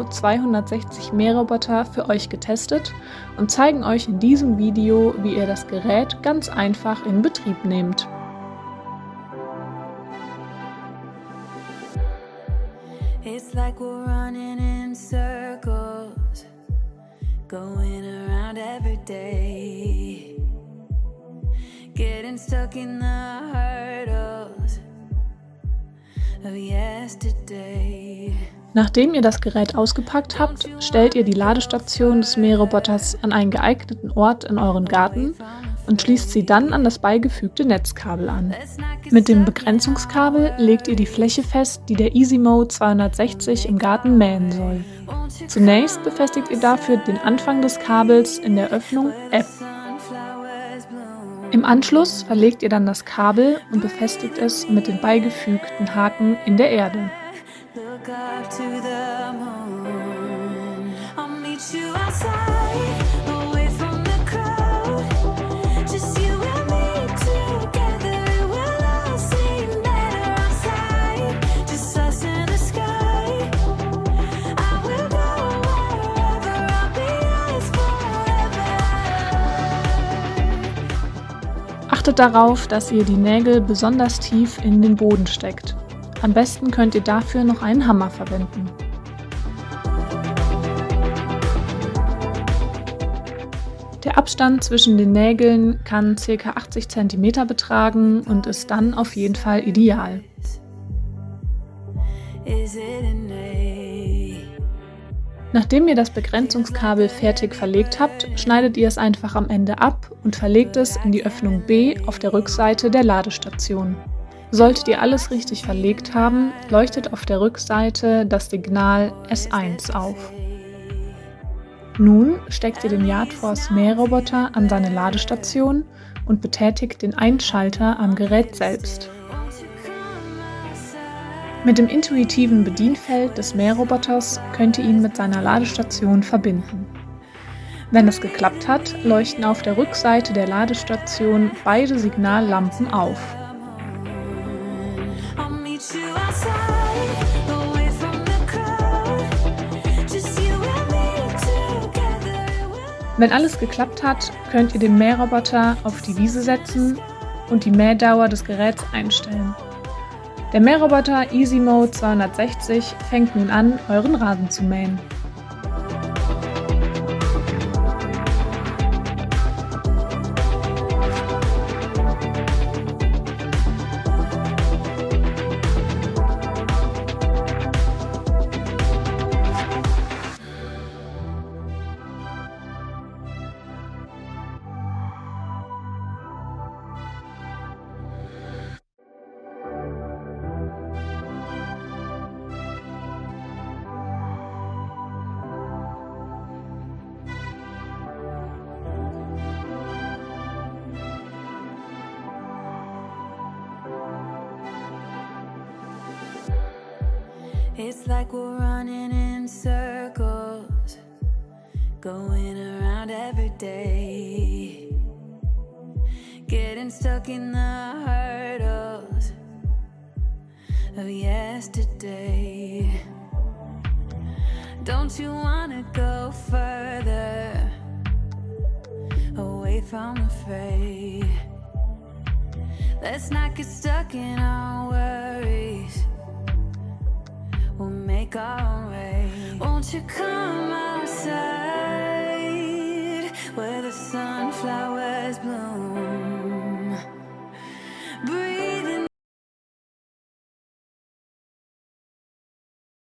260 Mähroboter für euch getestet und zeigen euch in diesem Video, wie ihr das Gerät ganz einfach in Betrieb nehmt. It's like we're running in circles, going around every day, getting stuck in the hurdles of yesterday. Nachdem ihr das Gerät ausgepackt habt, stellt ihr die Ladestation des Mähroboters an einen geeigneten Ort in euren Garten und schließt sie dann an das beigefügte Netzkabel an. Mit dem Begrenzungskabel legt ihr die Fläche fest, die der EasyMow 260 im Garten mähen soll. Zunächst befestigt ihr dafür den Anfang des Kabels in der Öffnung F. Im Anschluss verlegt ihr dann das Kabel und befestigt es mit den beigefügten Haken in der Erde. Look up to the moon. I'll meet you outside, away from the crowd. Just you and me together, it will all seem better outside. Just us in the sky. I will go wherever, I'll be yours forever. Achtet darauf, dass ihr die Nägel besonders tief in den Boden steckt. Am besten könnt ihr dafür noch einen Hammer verwenden. Der Abstand zwischen den Nägeln kann ca. 80 cm betragen und ist dann auf jeden Fall ideal. Nachdem ihr das Begrenzungskabel fertig verlegt habt, schneidet ihr es einfach am Ende ab und verlegt es in die Öffnung B auf der Rückseite der Ladestation. Solltet ihr alles richtig verlegt haben, leuchtet auf der Rückseite das Signal S1 auf. Nun steckt ihr den Yardforce Mähroboter an seine Ladestation und betätigt den Einschalter am Gerät selbst. Mit dem intuitiven Bedienfeld des Mähroboters könnt ihr ihn mit seiner Ladestation verbinden. Wenn es geklappt hat, leuchten auf der Rückseite der Ladestation beide Signallampen auf. Wenn alles geklappt hat, könnt ihr den Mähroboter auf die Wiese setzen und die Mähdauer des Geräts einstellen. Der Mähroboter EasyMow 260 fängt nun an, euren Rasen zu mähen. It's like we're running in circles, going around every day, getting stuck in the hurdles of yesterday. Don't you wanna go further, away from the fray? Let's not get stuck in our worries, we'll make our own way. Won't you come outside where the sunflowers bloom?